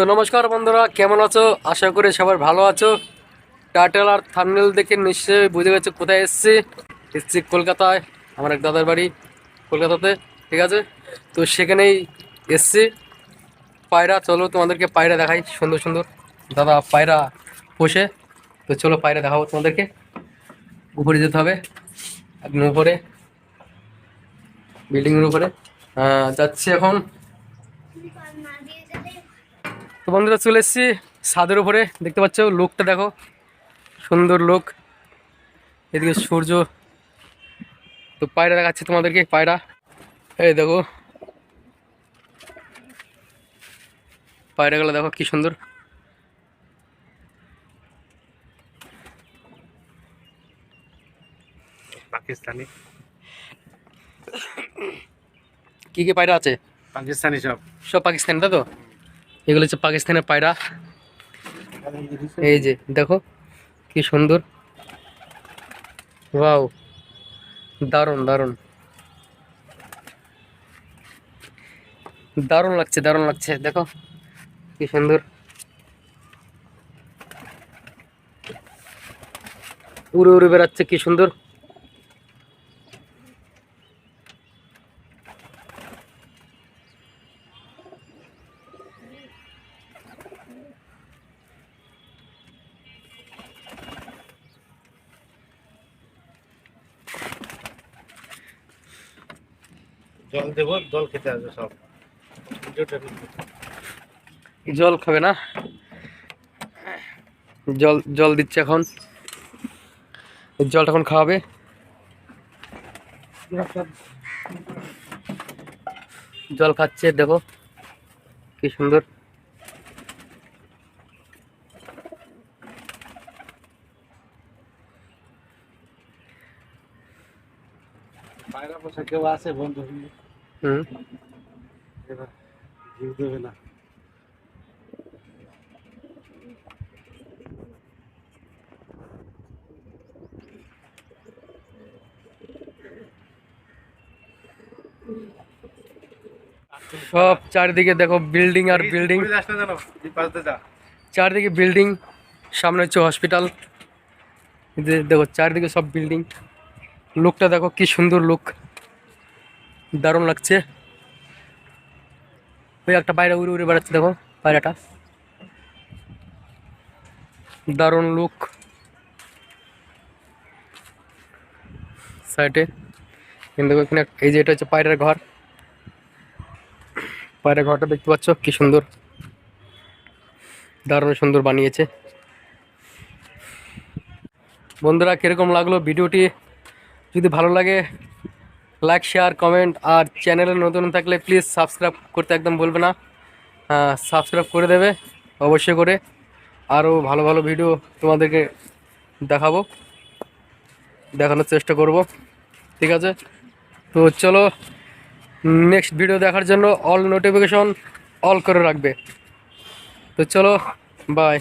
তো নমস্কার বন্ধুরা, কেমন আছো? আশা করি সবাই ভালো আছো। টাইটেল আর থাম্বনেল দেখে নিশ্চয়ই বুঝে গেছো কোথায় এসছি কলকাতায়। আমার এক দাদার বাড়ি কলকাতাতে, ঠিক আছে। তো সেখানেই এসছি। পায়রা, চলো তোমাদেরকে পায়রা দেখাই, সুন্দর সুন্দর দাদা পায়রা পোষে। তো চলো পায়রা দেখাবো তোমাদেরকে। উপরে যেতে হবে, একদম উপরে, বিল্ডিংয়ের উপরে যাচ্ছি এখন। তো বন্ধুরা চলে এসেছি ছাদের উপরে, দেখতে পাচ্ছ লোকটা দেখো, সুন্দর লোক। এদিকে সূর্য। তো পায়রা দেখাচ্ছি তোমাদেরকে, পায়রা এই দেখো, পায়রাগুলো দেখো কি সুন্দর। পাকিস্তানি কি কি পায়রা আছে? পাকিস্তানি সব সব পাকিস্তানি, তাই তো? এগুলো হচ্ছে পাকিস্তানের পায়রা। এই যে দেখো কি সুন্দর, ওয়াও, দারুণ দারুণ দারুণ লাগছে, দারুণ লাগছে, দেখো কি সুন্দর। উড়ে উড়ে বেড়াচ্ছে, কি সুন্দর। জল দেবো, জল খেতে আসবে সব। জল খাবে না? জল জল দিচ্ছে এখন, জলটা এখন খাওয়াবে। জল খাচ্ছে, দেখো কি সুন্দর। পায়রা পোষা কেউ আছে বন্ধু? হুম। এবার ঘিউ দেবে না। সব চারিদিকে দেখো বিল্ডিং আর বিল্ডিং, চারিদিকে বিল্ডিং। সামনে হচ্ছে হসপিটাল। দেখো চারিদিকে সব বিল্ডিং। লোকটা দেখো কি সুন্দর লোক, দারুণ লাগছে। ওই একটা বাইরে উড়ে উড়ে বেড়াচ্ছে, দেখো পায়রাটা, দারুণ লুক। সাইডে কিন্তু এখানে এই যে এটা হচ্ছে পায়রার ঘর। পায়রার ঘরটা দেখতে পাচ্ছ কি সুন্দর, দারুণ সুন্দর বানিয়েছে। বন্ধুরা কিরকম লাগলো ভিডিওটি? যদি ভালো লাগে লাইক, শেয়ার, কমেন্ট, আর চ্যানেলে নতুন থাকলে প্লিজ সাবস্ক্রাইব করতে একদম বলবে না। সাবস্ক্রাইব করে দেবে অবশ্যই করে। আরও ভালো ভালো ভিডিও তোমাদেরকে দেখাবো, দেখানোর চেষ্টা করব, ঠিক আছে। তো চলো, নেক্সট ভিডিও দেখার জন্য অল নোটিফিকেশন অল করে রাখবে। তো চলো, বাই।